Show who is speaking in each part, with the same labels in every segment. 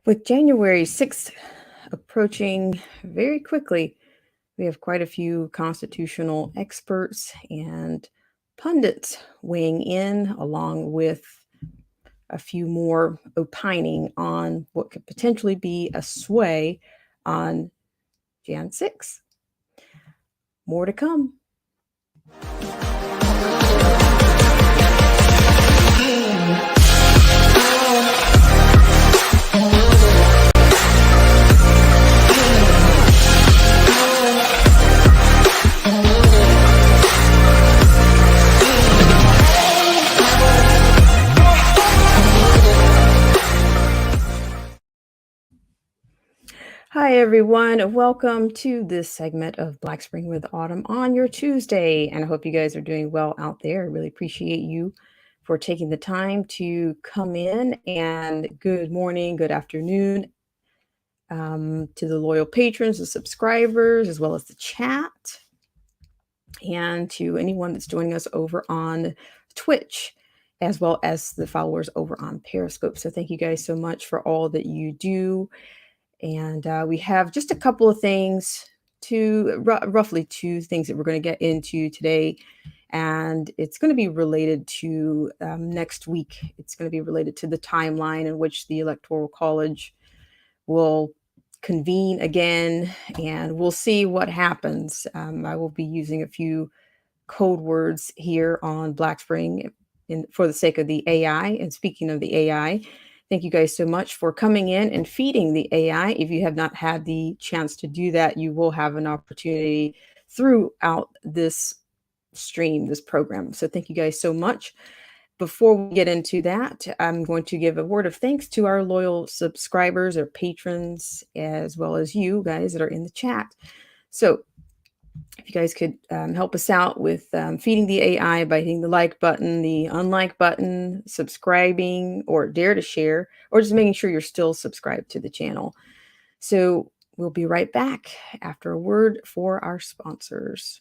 Speaker 1: With January 6th approaching very quickly, we have quite a few constitutional experts and pundits weighing in, along with a few more opining on what could potentially be a sway on Jan 6. More to come. Hi, everyone. Welcome to this segment of Black Spring with Autumn on your Tuesday. And I hope you guys are doing well out there. I really appreciate you for taking the time to come in. And good morning, good afternoon to the loyal patrons, the subscribers, as well as the chat, and to anyone that's joining us over on Twitch, as well as the followers over on Periscope. So thank you guys so much for all that you do. And we have just a couple of things roughly two things that we're going to get into today. And it's going to be related to next week. It's going to be related to the timeline in which the Electoral College will convene again, and we'll see what happens. I will be using a few code words here on Black Spring for the sake of the AI. And speaking of the AI, thank you guys so much for coming in and feeding the AI. If you have not had the chance to do that, you will have an opportunity throughout this stream, this program. So thank you guys so much. Before we get into that, I'm going to give a word of thanks to our loyal subscribers or patrons, as well as you guys that are in the chat. So if you guys could help us out with feeding the AI by hitting the like button, the unlike button, subscribing, or dare to share, or just making sure you're still subscribed to the channel. So we'll be right back after a word for our sponsors.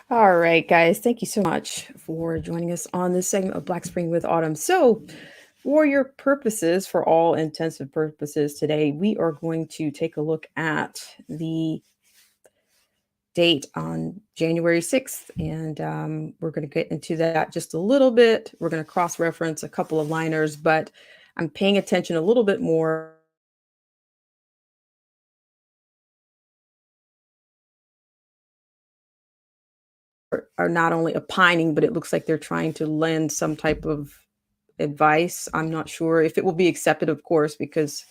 Speaker 1: All right, guys, thank you so much for joining us on this segment of Black Spring with Autumn. So, for your purposes, for all intensive purposes today, we are going to take a look at the date on January 6th, and we're going to get into that just a little bit. We're going to cross-reference a couple of liners, but I'm paying attention a little bit more are not only opining, but it looks like they're trying to lend some type of advice. I'm not sure if it will be accepted, of course, because,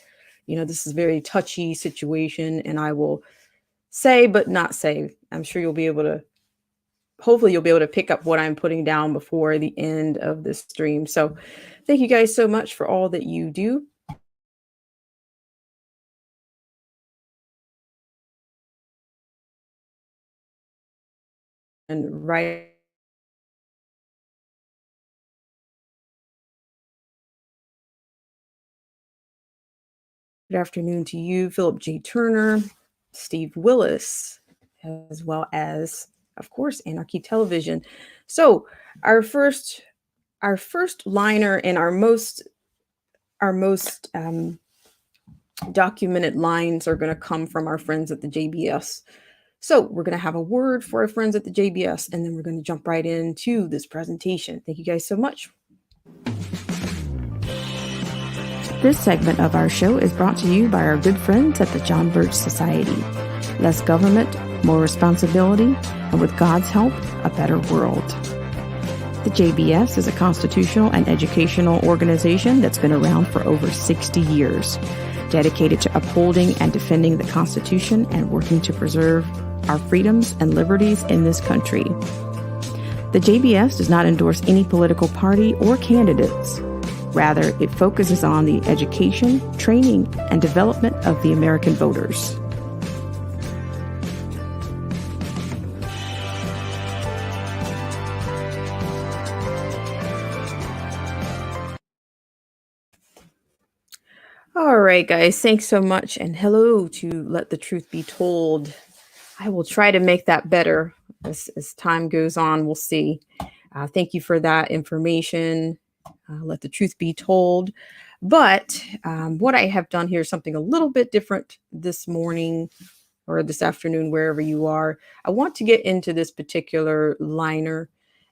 Speaker 1: this is a very touchy situation, and I will say, but not say. I'm sure hopefully you'll be able to pick up what I'm putting down before the end of this stream. So thank you guys so much for all that you do. And right. Good afternoon to you, Philip J. Turner, Steve Willis, as well as, of course, Anarchy Television. So our first liner and our most documented lines are going to come from our friends at the JBS. So we're going to have a word for our friends at the JBS, and then we're going to jump right into this presentation. Thank you guys so much. This segment of our show is brought to you by our good friends at the John Birch Society. Less government, more responsibility, and with God's help, a better world. The JBS is a constitutional and educational organization that's been around for over 60 years, dedicated to upholding and defending the Constitution and working to preserve our freedoms and liberties in this country. The JBS does not endorse any political party or candidates. Rather, it focuses on the education, training, and development of the American voters. All right, guys, thanks so much. And hello to Let the Truth Be Told. I will try to make that better as time goes on. We'll see. Thank you for that information. Let the truth be told. But what I have done here is something a little bit different this morning or this afternoon, wherever you are. I want to get into this particular liner,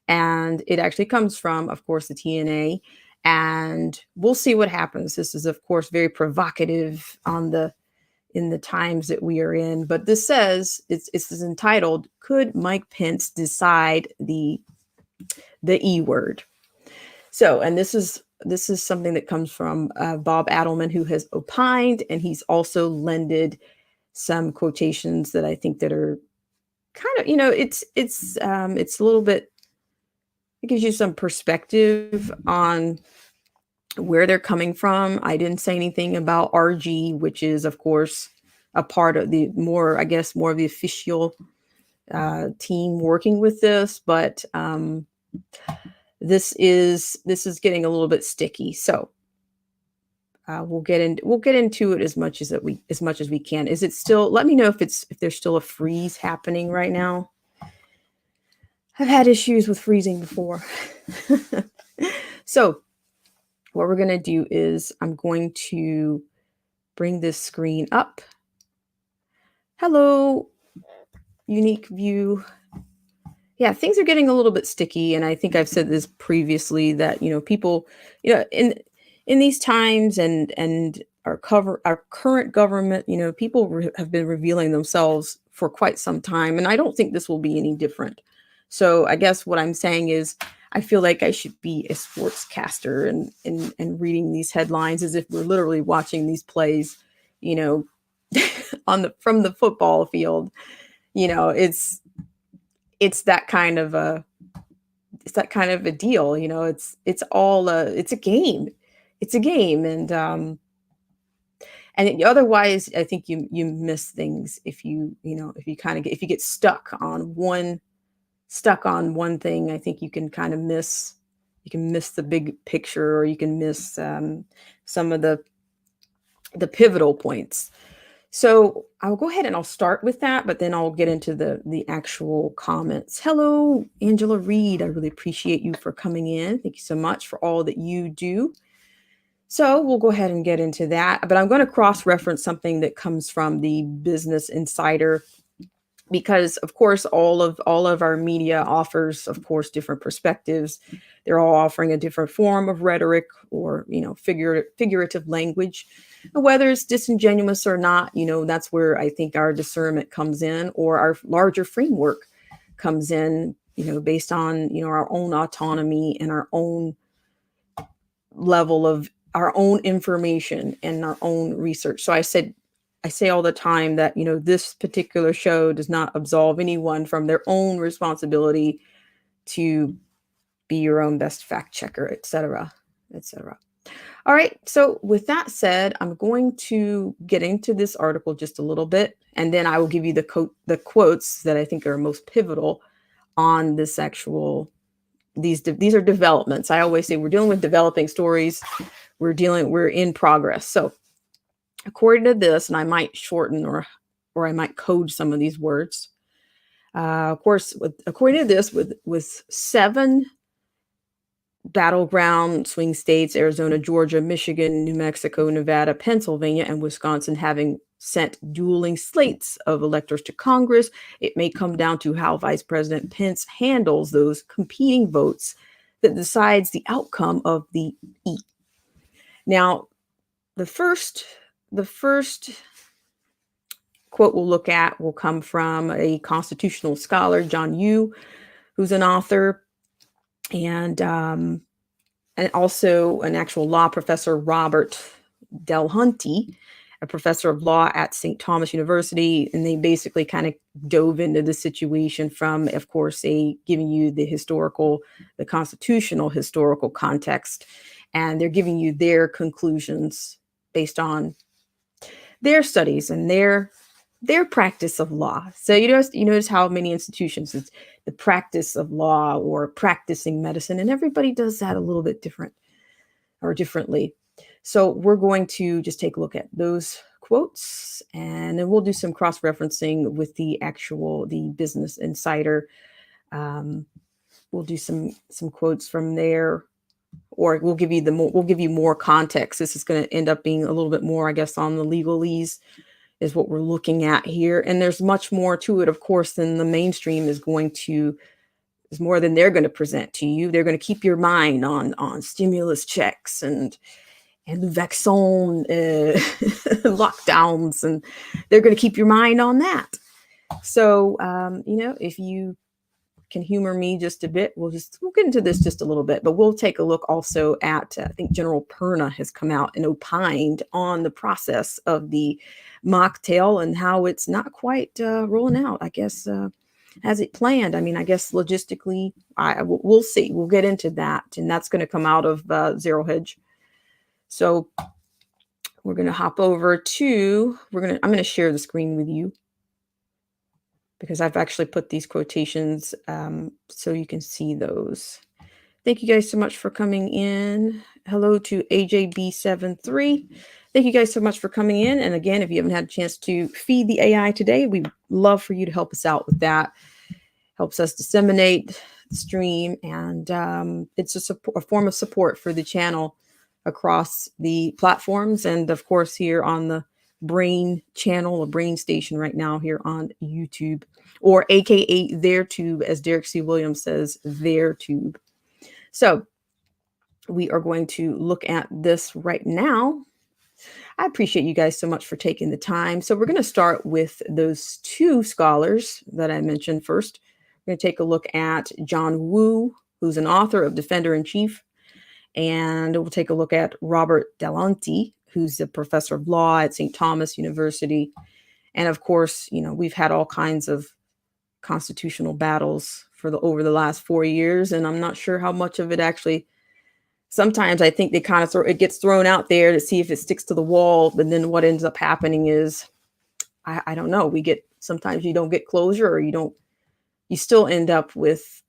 Speaker 1: and it actually comes from, of course, the TNA. And we'll see what happens. This is, of course, very provocative in the times that we are in. But this says it's entitled, "Could Mike Pence decide the E word?" So, and this is something that comes from Bob Adelman, who has opined, and he's also lended some quotations that I think that are kind of, it's a little bit, it gives you some perspective on where they're coming from. I didn't say anything about RG, which is, of course, a part of the more of the official team working with this, but this is getting a little bit sticky. So we'll get into it as much as we can. Is it still? Let me know if there's still a freeze happening right now. I've had issues with freezing before. So what we're going to do is I'm going to bring this screen up. Hello, unique view. Yeah, things are getting a little bit sticky, and I think I've said this previously that people, in these times and our current government, people have been revealing themselves for quite some time, and I don't think this will be any different. So I guess what I'm saying is I feel like I should be a sportscaster and reading these headlines as if we're literally watching these plays, from the football field. It's that kind of a deal. It's a game. It's a game. And otherwise I think you miss things if you get stuck on one thing. I think you can kind of miss the big picture, or you can miss some of the pivotal points. So I'll go ahead and I'll start with that, but then I'll get into the actual comments. Hello, Angela Reed. I really appreciate you for coming in. Thank you so much for all that you do. So we'll go ahead and get into that, but I'm going to cross-reference something that comes from the Business Insider, because of course all of our media offers, of course, different perspectives. They're all offering a different form of rhetoric or figurative language. And whether it's disingenuous or not, that's where I think our discernment comes in, or our larger framework comes in, based on our own autonomy and our own level of our own information and our own research. So I say all the time that, this particular show does not absolve anyone from their own responsibility to be your own best fact checker, etc., etc. All right. So with that said, I'm going to get into this article just a little bit, and then I will give you the quotes that I think are most pivotal on this actual, these are developments. I always say we're dealing with developing stories. We're in progress. So according to this, and I might shorten or I might code some of these words. Of course, according to this, with 7 battleground swing states, Arizona, Georgia, Michigan, New Mexico, Nevada, Pennsylvania, and Wisconsin having sent dueling slates of electors to Congress, it may come down to how Vice President Pence handles those competing votes that decides the outcome of the E. Now, the first quote we'll look at will come from a constitutional scholar, John Yoo, who's an author, and also an actual law professor, Robert Delhunty, a professor of law at St. Thomas University. And they basically kind of dove into the situation from, of course, giving you the constitutional historical context. And they're giving you their conclusions based on their studies and their practice of law. So you notice how many institutions it's the practice of law or practicing medicine, and everybody does that a little bit differently. So we're going to just take a look at those quotes, and then we'll do some cross-referencing with the Business Insider. We'll do some quotes from there, or we'll give you more context. This is going to end up being a little bit more, I guess, on the legalese is what we're looking at here. And there's much more to it, of course, than the mainstream is more than they're going to present to you. They're going to keep your mind on stimulus checks and the vaccine lockdowns, and they're going to keep your mind on that. So, if you can humor me just a bit, we'll get into this just a little bit, but we'll take a look also at, I think General Perna has come out and opined on the process of the mocktail and how it's not quite rolling out, I guess, as it planned. I mean, I guess logistically, we'll see. We'll get into that, and that's going to come out of Zero Hedge. So we're going to hop over to, I'm going to share the screen with you, because I've actually put these quotations so you can see those. Thank you guys so much for coming in. Hello to AJB73. Thank you guys so much for coming in. And again, if you haven't had a chance to feed the AI today, we'd love for you to help us out with that. Helps us disseminate the stream, and it's a form of support for the channel across the platforms, and of course here on the Brain channel, a Brain station right now here on YouTube, or AKA their tube, as Derek C. Williams says, their tube. So we are going to look at this right now. I appreciate you guys so much for taking the time. So we're going to start with those two scholars that I mentioned first. We're going to take a look at John Woo, who's an author of Defender in Chief, and we'll take a look at Robert Delhunty, who's a professor of law at St. Thomas University. And of course, we've had all kinds of constitutional battles over the last 4 years, and I'm not sure how much of it actually. Sometimes I think they kind of it gets thrown out there to see if it sticks to the wall, but then what ends up happening is, I don't know. Sometimes you don't get closure, or you still end up with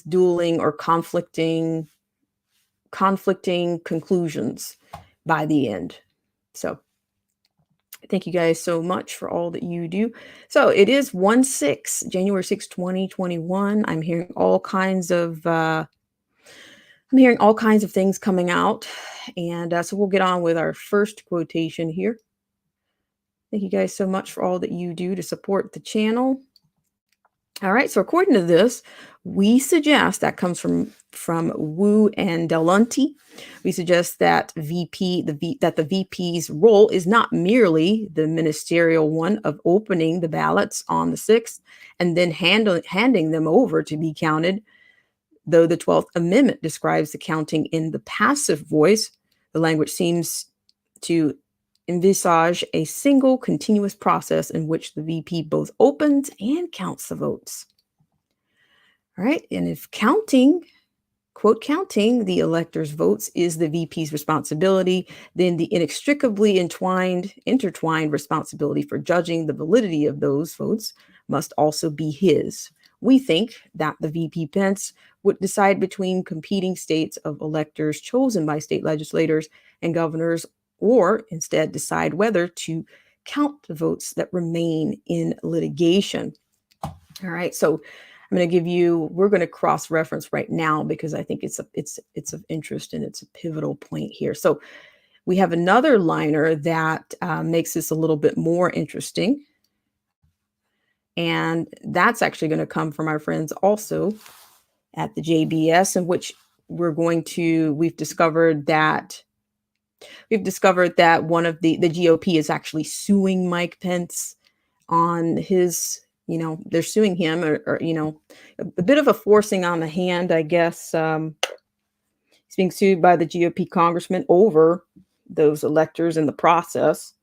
Speaker 1: dueling or conflicting conclusions by the end. So thank you guys so much for all that you do. So it is January 6, 2021. I'm hearing all kinds of things coming out. And so we'll get on with our first quotation here. Thank you guys so much for all that you do to support the channel. All right, so according to this, we suggest, that comes from Wu and Delhunty, we suggest that the VP's role is not merely the ministerial one of opening the ballots on the 6th and then handing them over to be counted. Though the 12th Amendment describes the counting in the passive voice, the language seems to envisage a single continuous process in which the VP both opens and counts the votes. All right, and if counting the electors' votes is the VP's responsibility, then the inextricably intertwined responsibility for judging the validity of those votes must also be his. We think that the VP Pence would decide between competing states of electors chosen by state legislators and governors, or instead decide whether to count the votes that remain in litigation. All right, so I'm going to give you, we're going to cross reference right now because I think it's of interest and it's a pivotal point here. So we have another liner that makes this a little bit more interesting. And that's actually going to come from our friends also at the JBS, in which we've discovered that one of the GOP is actually suing Mike Pence on his, they're suing him or a bit of a forcing on the hand, I guess. He's being sued by the GOP congressman over those electors in the process.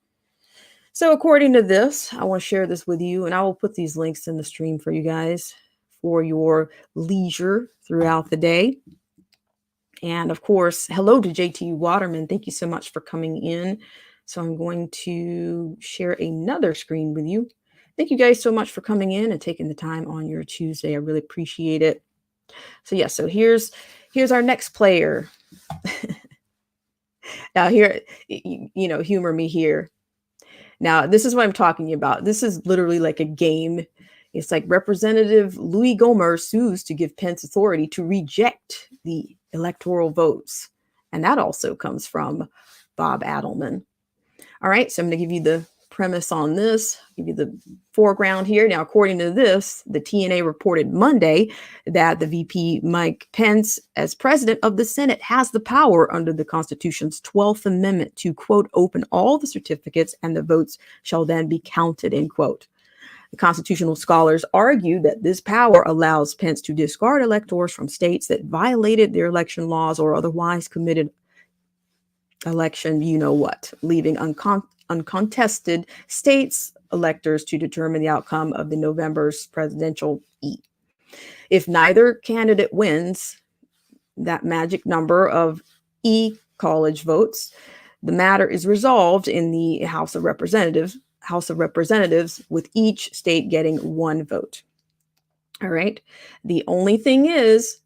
Speaker 1: So according to this, I want to share this with you, and I will put these links in the stream for you guys for your leisure throughout the day. And of course, hello to JT Waterman. Thank you so much for coming in. So I'm going to share another screen with you. Thank you guys so much for coming in and taking the time on your Tuesday. I really appreciate it. So yeah, so here's our next player. Now here, humor me here. Now, this is what I'm talking about. This is literally like a game. It's like Representative Louis Gohmert sues to give Pence authority to reject the electoral votes. And that also comes from Bob Adelman. All right, so I'm going to give you the premise on this, give you the foreground here. Now, according to this, the TNA reported Monday that the VP Mike Pence, as president of the Senate, has the power under the Constitution's 12th Amendment to, quote, open all the certificates and the votes shall then be counted, end quote. The constitutional scholars argue that this power allows Pence to discard electors from states that violated their election laws or otherwise committed election, leaving uncontested states electors to determine the outcome of the November's presidential E. If neither candidate wins that magic number of E college votes, the matter is resolved in the House of Representatives, with each state getting one vote. All right. The only thing is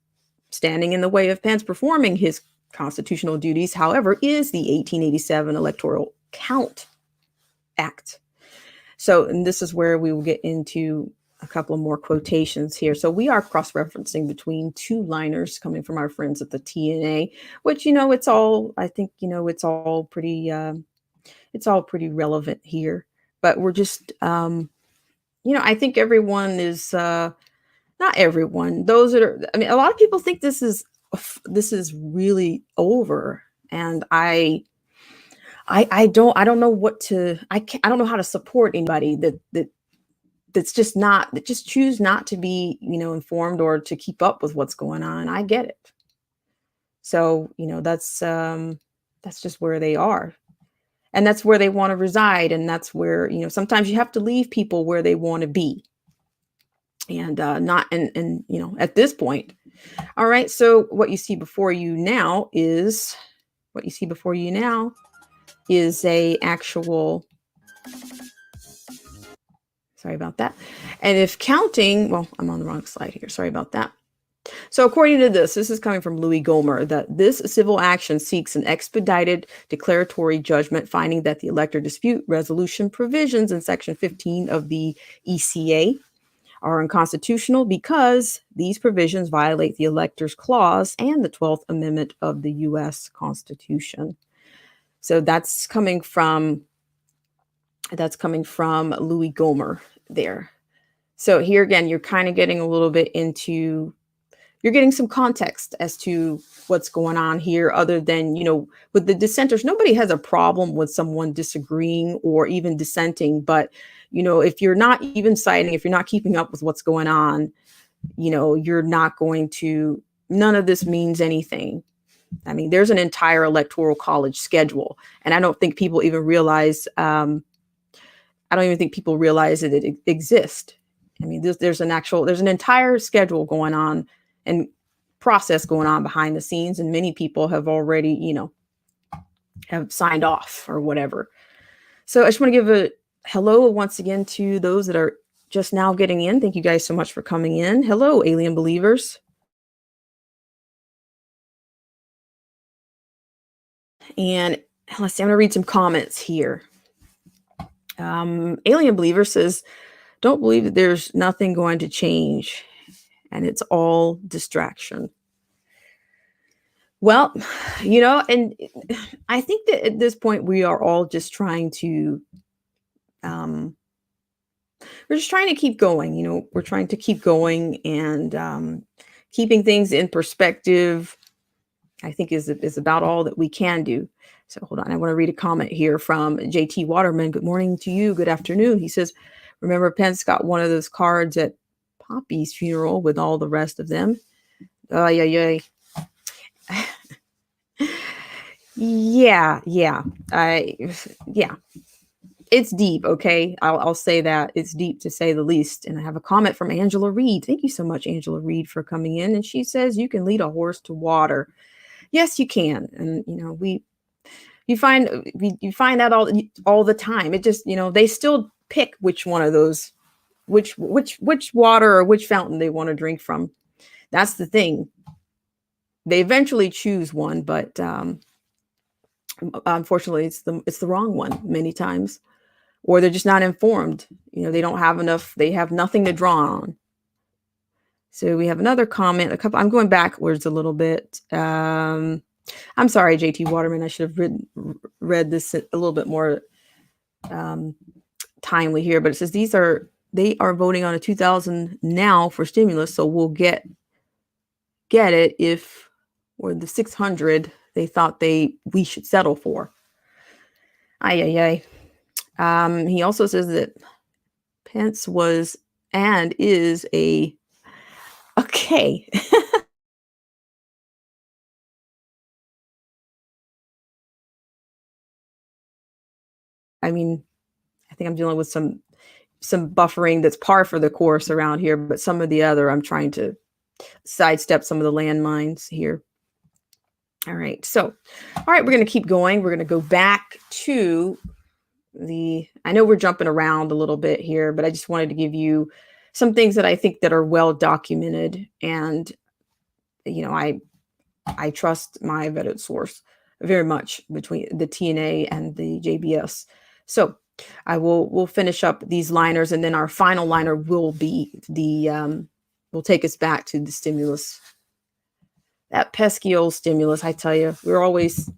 Speaker 1: standing in the way of Pence performing his constitutional duties, however, is the 1887 Electoral Count Act. So, and this is where we will get into a couple of more quotations here. So we are cross-referencing between two liners coming from our friends at the TNA, which, it's all, I think, it's all pretty relevant here. But we're just, I think everyone is, not everyone, those that are, a lot of people think this is really over. And I don't know what to, I don't know how to support anybody that's just choose not to be, informed or to keep up with what's going on. I get it. So, that's just where they are. And that's where they want to reside. And that's where, sometimes you have to leave people where they want to be. And at this point. All right. So what you see before you now is a actual, sorry about that. And if counting, well, I'm on the wrong slide here. Sorry about that. So according to this is coming from Louis Gohmert, that this civil action seeks an expedited declaratory judgment, finding that the elector dispute resolution provisions in Section 15 of the ECA are unconstitutional because these provisions violate the Electors Clause and the 12th Amendment of the U.S. Constitution. So that's coming from Louis Gohmert there. So here again, you're kind of getting a little bit into, you're getting some context as to what's going on here, other than, with the dissenters, nobody has a problem with someone disagreeing or even dissenting. But, if you're not even citing, if you're not keeping up with what's going on, you're not going to, none of this means anything. There's an entire electoral college schedule, and I don't think people even realize, that it exists. There's an entire schedule going on and process going on behind the scenes, and many people have already, have signed off or whatever. So I just want to give a hello once again to those that are just now getting in. Thank you guys so much for coming in. Hello, alien believers. And let's see, I'm going to read some comments here. Alien believer says, don't believe that there's nothing going to change. and it's all distraction. Well, and I think that at this point we are all just trying to um, we're just trying to keep going. We're trying to keep going and keeping things in perspective. I think is about all that we can do. So hold on, I want to read a comment here from JT Waterman. Good morning to you. Good afternoon. He says, "Remember, Pence got one of those cards at Poppy's funeral with all the rest of them." Oh yeah, yeah. Yeah. Yeah. It's deep, okay? I'll say that. It's deep to say the least. And I have a comment from Angela Reed. Thank you so much, Angela Reed, for coming in. And she says, "You can lead a horse to water." Yes, you can. And you find that all the time. It just, they still pick which one of those, which water or which fountain they want to drink from. That's the thing. They eventually choose one, but unfortunately, it's the wrong one many times, or they're just not informed. They don't have enough. They have nothing to draw on. So we have another comment. I'm going backwards a little bit. I'm sorry, JT Waterman. I should have read this a little bit more timely here. But it says they are voting on a 2,000 now for stimulus, so we'll get it if, or the 600 they thought we should settle for. Ay. He also says that Pence was and is okay. I mean, I think I'm dealing with some buffering that's par for the course around here, but some of the other, I'm trying to sidestep some of the landmines here. All right. So, all right, we're going to keep going. We're going to go back to I know we're jumping around a little bit here, but I just wanted to give you some things that I think that are well documented. And, I trust my vetted source very much between the TNA and the JBS. So we'll finish up these liners, and then our final liner will be will take us back to the stimulus. That pesky old stimulus, I tell you, we always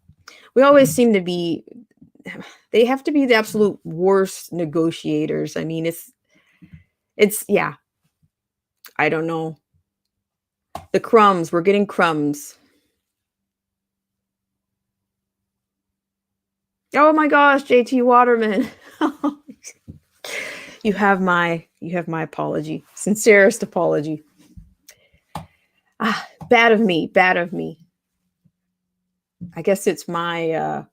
Speaker 1: seem to be, they have to be the absolute worst negotiators. I mean, it's yeah, I don't know. The crumbs, we're getting crumbs. Oh my gosh, JT Waterman. You have my apology. Sincerest apology. Bad of me. I guess it's my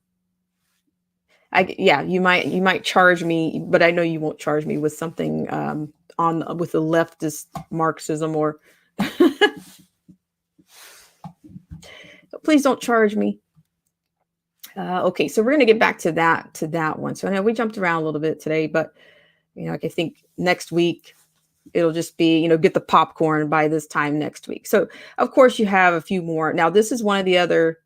Speaker 1: you might charge me, but I know you won't charge me with something with the leftist Marxism or please don't charge me. Okay, so we're going to get back to that one. So I know we jumped around a little bit today, but I think next week it'll just be, get the popcorn by this time next week. So of course you have a few more. Now this is one of the other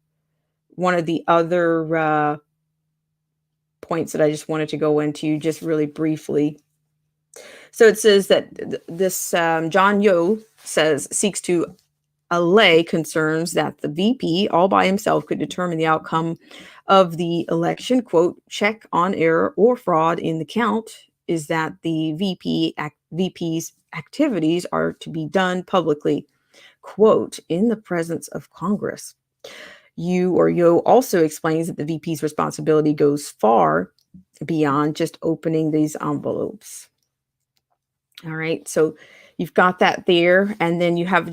Speaker 1: points that I just wanted to go into just really briefly. So it says that this John Yo seeks to allay concerns that the VP all by himself could determine the outcome of the election. Quote, check on error or fraud in the count is that the VP's activities are to be done publicly, quote, in the presence of Congress. Yo also explains that the VP's responsibility goes far beyond just opening these envelopes. All right, so you've got that there, and then you have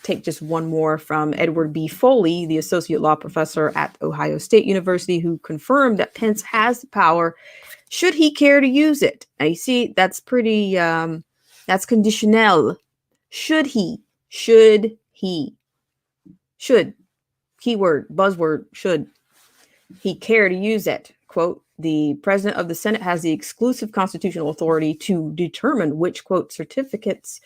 Speaker 1: take just one more from Edward B. Foley, the associate law professor at Ohio State University, who confirmed that Pence has the power should he care to use it. Now you see, that's pretty, that's conditional. Should, keyword, buzzword, should he care to use it? Quote, the president of the Senate has the exclusive constitutional authority to determine which, quote, certificates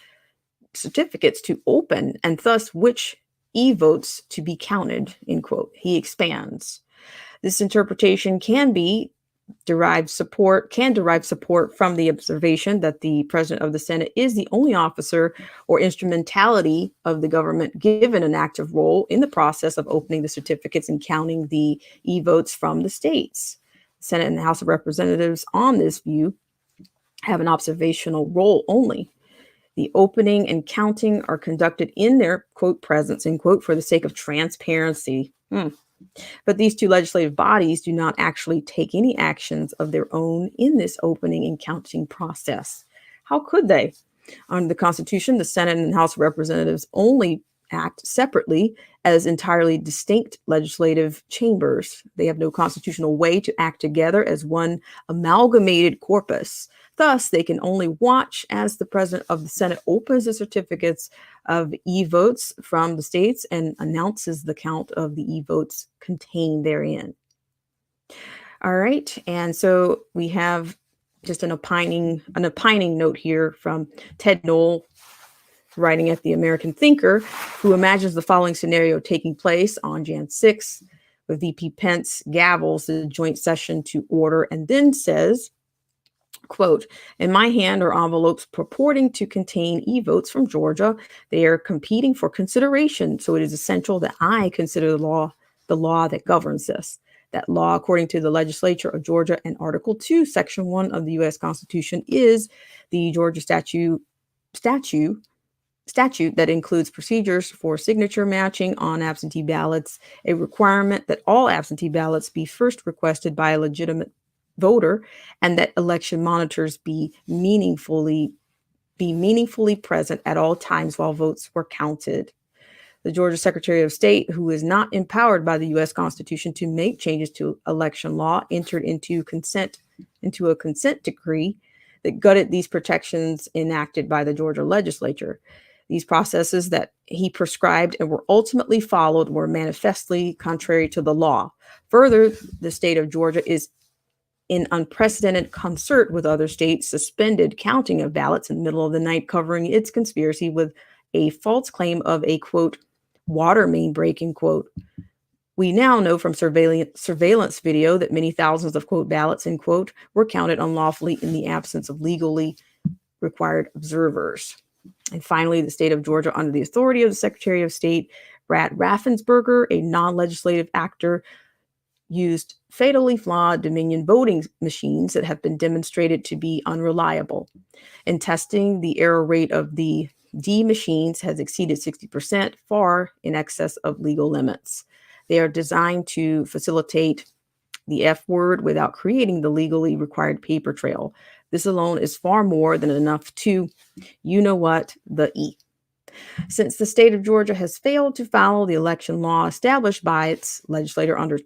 Speaker 1: to open and thus which e-votes to be counted, end quote. He expands. This interpretation can be can derive support from the observation that the president of the Senate is the only officer or instrumentality of the government given an active role in the process of opening the certificates and counting the e-votes from the states. The Senate and the House of Representatives on this view have an observational role only. The opening and counting are conducted in their, quote, presence, end quote, for the sake of transparency. But these two legislative bodies do not actually take any actions of their own in this opening and counting process. How could they? Under the Constitution, the Senate and House of Representatives only act separately as entirely distinct legislative chambers. They have no constitutional way to act together as one amalgamated corpus. Thus, they can only watch as the president of the Senate opens the certificates of e-votes from the states and announces the count of the e-votes contained therein. All right, and so we have just an opining note here from Ted Knoll, writing at the American Thinker, who imagines the following scenario taking place on Jan 6, with VP Pence gavels the joint session to order and then says, quote, in my hand are envelopes purporting to contain e-votes from Georgia. They are competing for consideration, so it is essential that I consider the law that governs this. That law, according to the legislature of Georgia and Article 2, Section 1 of the U.S. Constitution, is the Georgia statute that includes procedures for signature matching on absentee ballots, a requirement that all absentee ballots be first requested by a legitimate voter, and that election monitors be meaningfully present at all times while votes were counted. The Georgia Secretary of State, who is not empowered by the U.S. Constitution to make changes to election law, entered into a consent decree that gutted these protections enacted by the Georgia legislature. These processes that he prescribed and were ultimately followed were manifestly contrary to the law. Further, the state of Georgia is in unprecedented concert with other states, suspended counting of ballots in the middle of the night, covering its conspiracy with a false claim of a, quote, water main break, end quote. We now know from surveillance video that many thousands of, quote, ballots, end quote, were counted unlawfully in the absence of legally required observers. And finally, the state of Georgia, under the authority of the Secretary of State, Brad Raffensperger, a non-legislative actor, used fatally flawed Dominion voting machines that have been demonstrated to be unreliable. In testing, the error rate of the D machines has exceeded 60%, far in excess of legal limits. They are designed to facilitate the F word without creating the legally required paper trail. This alone is far more than enough to, you know what, the E. Since the state of Georgia has failed to follow the election law established by its legislator under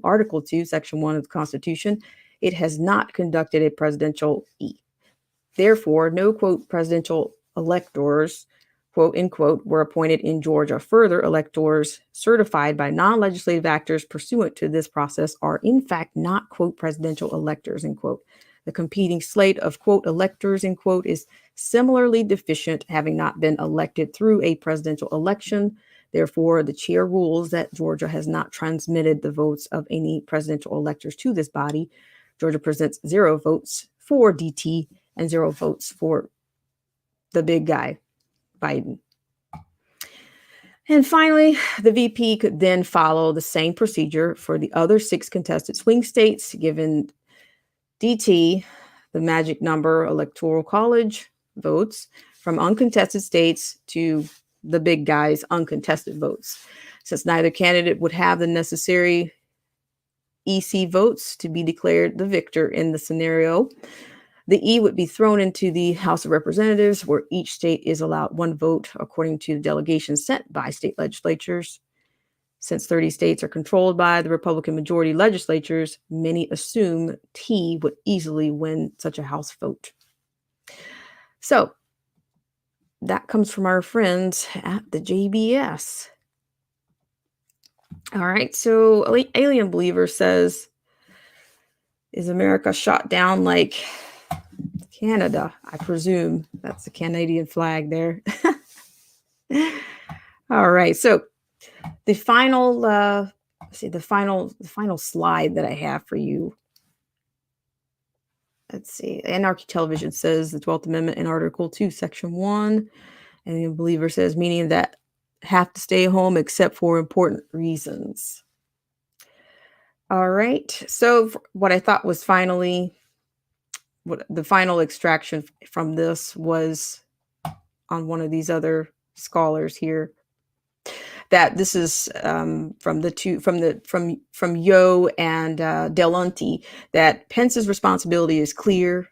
Speaker 1: Article 2, Section 1 of the Constitution, it has not conducted a presidential E. Therefore, no, quote, presidential electors, quote, end quote, were appointed in Georgia. Further, electors certified by non-legislative actors pursuant to this process are in fact not, quote, presidential electors, end quote. The competing slate of, quote, electors, end quote, is similarly deficient, having not been elected through a presidential election. Therefore, the chair rules that Georgia has not transmitted the votes of any presidential electors to this body. Georgia presents 0 votes for DT and 0 votes for the big guy, Biden. And finally, the VP could then follow the same procedure for the other 6 contested swing states, given DT the magic number electoral college votes from uncontested states to the big guy's uncontested votes. Since neither candidate would have the necessary EC votes to be declared the victor in the scenario, the E would be thrown into the House of Representatives, where each state is allowed 1 vote according to the delegations sent by state legislatures. Since 30 states are controlled by the Republican majority legislatures, many assume T would easily win such a House vote. So that comes from our friends at the JBS. All right, so Alien Believer says, is America shot down like Canada? I presume that's the Canadian flag there. All right, so the final, the final slide that I have for you let's see. Anarchy Television says the 12th Amendment in Article 2, Section 1. And the Believer says, meaning that have to stay home except for important reasons. All right. So what I thought was finally, what the final extraction from this was on one of these other scholars here, that this is from Yo and Delonte, that Pence's responsibility is clear,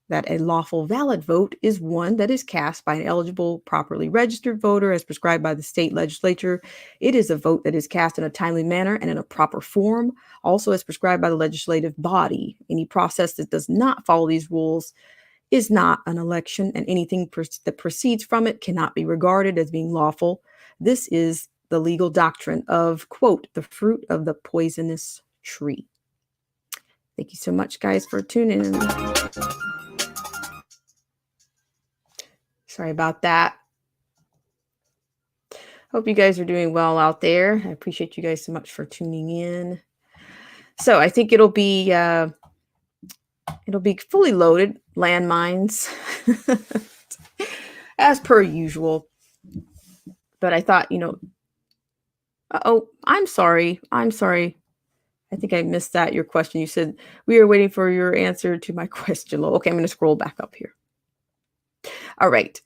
Speaker 1: that a lawful valid vote is one that is cast by an eligible, properly registered voter as prescribed by the state legislature. It is a vote that is cast in a timely manner and in a proper form, also as prescribed by the legislative body. Any process that does not follow these rules is not an election, and anything that proceeds from it cannot be regarded as being lawful. This is the legal doctrine of, quote, the fruit of the poisonous tree. Thank you so much, guys, for tuning in. Sorry about that. Hope you guys are doing well out there. I appreciate you guys so much for tuning in. So I think it'll be fully loaded landmines as per usual. But I thought, I'm sorry. I think I missed that, your question. You said, we are waiting for your answer to my question. Okay, I'm going to scroll back up here. All right.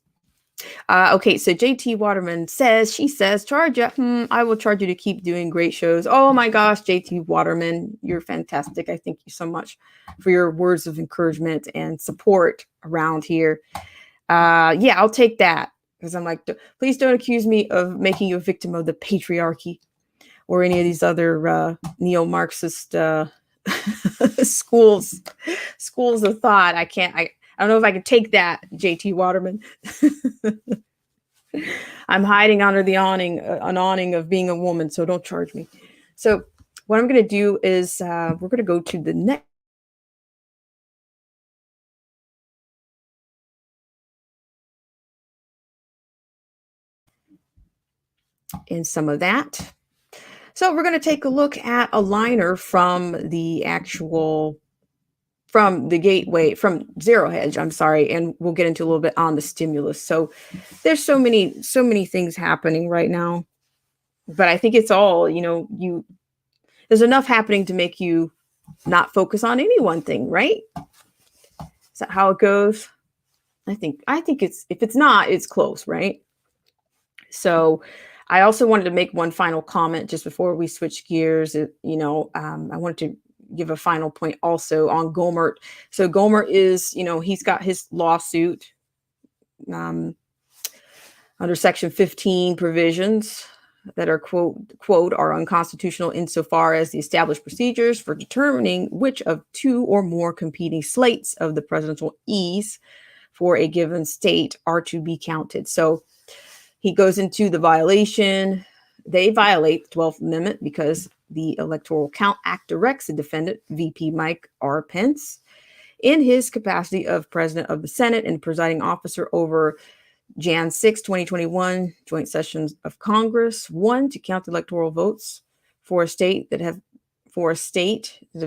Speaker 1: Okay, so JT Waterman says, charge you. I will charge you to keep doing great shows. Oh my gosh, JT Waterman, you're fantastic. I thank you so much for your words of encouragement and support around here. Yeah, I'll take that, because I'm like, please don't accuse me of making you a victim of the patriarchy or any of these other neo-Marxist schools of thought. I don't know if I can take that, JT Waterman. I'm hiding under the an awning of being a woman, so don't charge me. So what I'm going to do is we're going to go to the next. In some of that. So we're going to take a look at a liner from the gateway, from Zero Hedge, I'm sorry, and we'll get into a little bit on the stimulus. So there's so many things happening right now, but I think it's all, there's enough happening to make you not focus on any one thing, right? Is that how it goes? I think if it's not, it's close, right? So I also wanted to make one final comment just before we switch gears. I wanted to give a final point also on Gohmert. So Gohmert is, he's got his lawsuit under Section 15 provisions that are, quote, are unconstitutional insofar as the established procedures for determining which of two or more competing slates of the presidential ease for a given state are to be counted. So he goes into the violation. They violate the 12th Amendment because the Electoral Count Act directs the defendant, VP Mike R. Pence, in his capacity of President of the Senate and presiding officer over Jan 6, 2021, joint sessions of Congress, 1, to count electoral votes for a state that have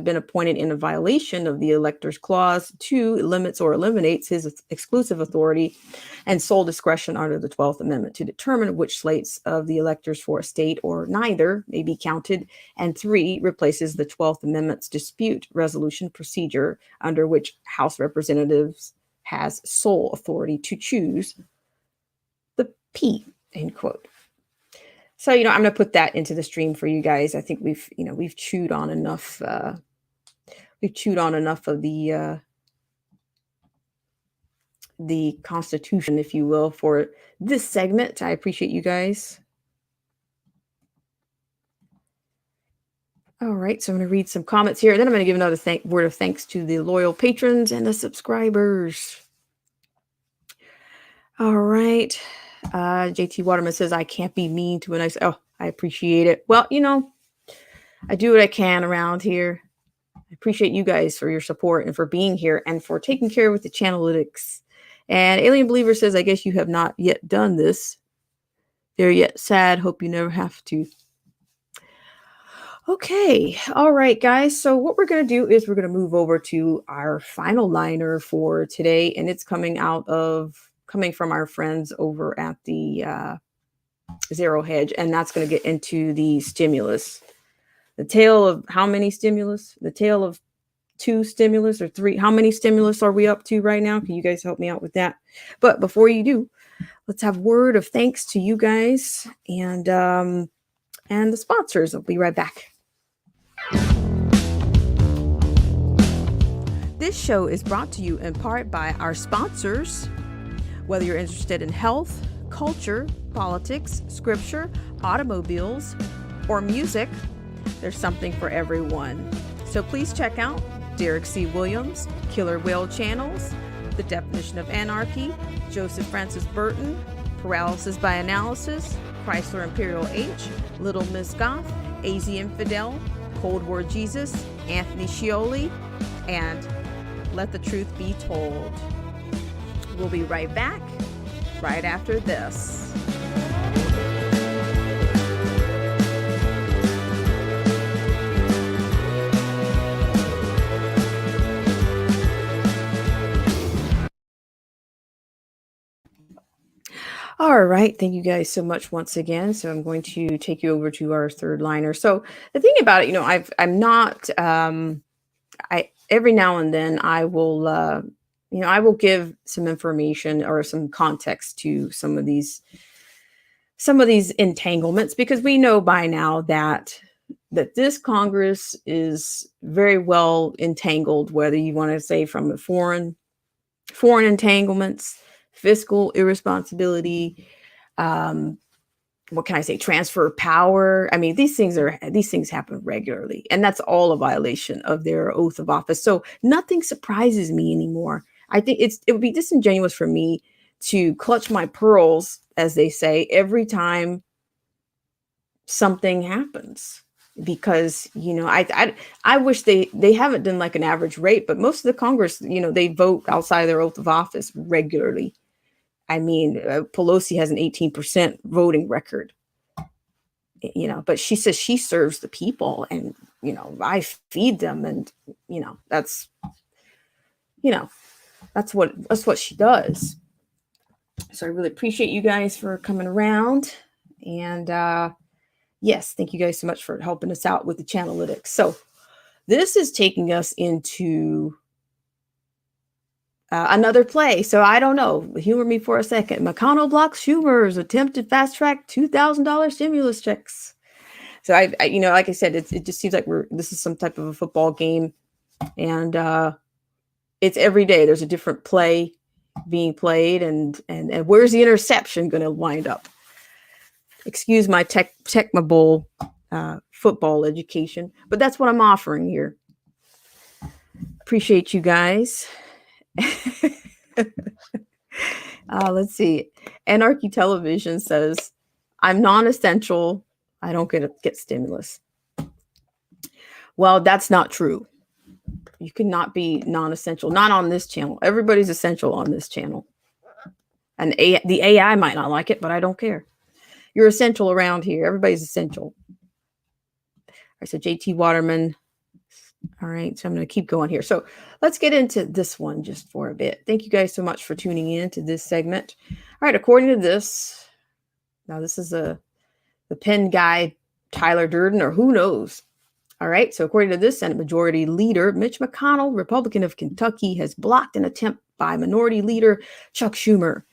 Speaker 1: been appointed in a violation of the Electors Clause. 2, limits or eliminates his exclusive authority and sole discretion under the 12th Amendment to determine which slates of the electors for a state or neither may be counted. And 3, replaces the 12th Amendment's dispute resolution procedure, under which House Representatives has sole authority to choose the P, end quote. So, I'm going to put that into the stream for you guys. I think we've chewed on enough. We've chewed on enough of the Constitution, if you will, for this segment. I appreciate you guys. All right, so I'm going to read some comments here. Then I'm going to give another word of thanks to the loyal patrons and the subscribers. All right. JT Waterman says, I can't be mean to a nice. Oh, I appreciate it. Well, I do what I can around here. I appreciate you guys for your support and for being here and for taking care with the channelytics. And Alien Believer says, I guess you have not yet done this. They're yet sad. Hope you never have to. Okay. All right, guys. So what we're going to do is we're going to move over to our final liner for today, and it's coming from our friends over at the Zero Hedge, and that's going to get into the stimulus. The tale of how many stimulus? The tale of two stimulus or three? How many stimulus are we up to right now? Can you guys help me out with that? But before you do, let's have word of thanks to you guys and the sponsors. I'll be right back. This show is brought to you in part by our sponsors. Whether you're interested in health, culture, politics, scripture, automobiles, or music, there's something for everyone. So please check out Derek C. Williams, Killer Whale Channels, The Definition of Anarchy, Joseph Francis Burton, Paralysis by Analysis, Chrysler Imperial H, Little Miss Goth, AZ Infidel, Cold War Jesus, Anthony Scioli, and Let the Truth Be Told. We'll be right back right after this. All right. Thank you guys so much once again. So I'm going to take you over to our third liner. So the thing about it, I'm not, I every now and then I will give some information or some context to some of these entanglements, because we know by now that this Congress is very well entangled, whether you want to say from the foreign entanglements, fiscal irresponsibility, what can I say, transfer of power. I mean, these things happen regularly, and that's all a violation of their oath of office. So nothing surprises me anymore. I think it would be disingenuous for me to clutch my pearls, as they say, every time something happens, because I wish they haven't done like an average rate, but most of the Congress, they vote outside of their oath of office regularly. I mean, Pelosi has an 18% voting record, but she says she serves the people, and I feed them, and that's that's what she does. So I really appreciate you guys for coming around, and yes, thank you guys so much for helping us out with the Channelytics. So this is taking us into another play. So I don't know. Humor me for a second. McConnell blocks Schumer's attempted fast track $2,000 stimulus checks. So I like I said, it just seems like this is some type of a football game, and it's every day there's a different play being played, and where's the interception going to wind up? Excuse my technical football education, but that's what I'm offering here. Appreciate you guys. Let's see. Anarchy Television says, I'm non-essential. I don't get stimulus. Well, that's not true. You cannot be non-essential. Not on this channel. Everybody's essential on this channel. And the AI might not like it, but I don't care. You're essential around here. Everybody's essential. All right, so JT Waterman. All right, so I'm going to keep going here. So let's get into this one just for a bit. Thank you guys so much for tuning in to this segment. All right, according to this, now this is the pen guy, Tyler Durden, or who knows. All right, so according to this, Senate Majority Leader Mitch McConnell, Republican of Kentucky, has blocked an attempt by Minority Leader Chuck Schumer,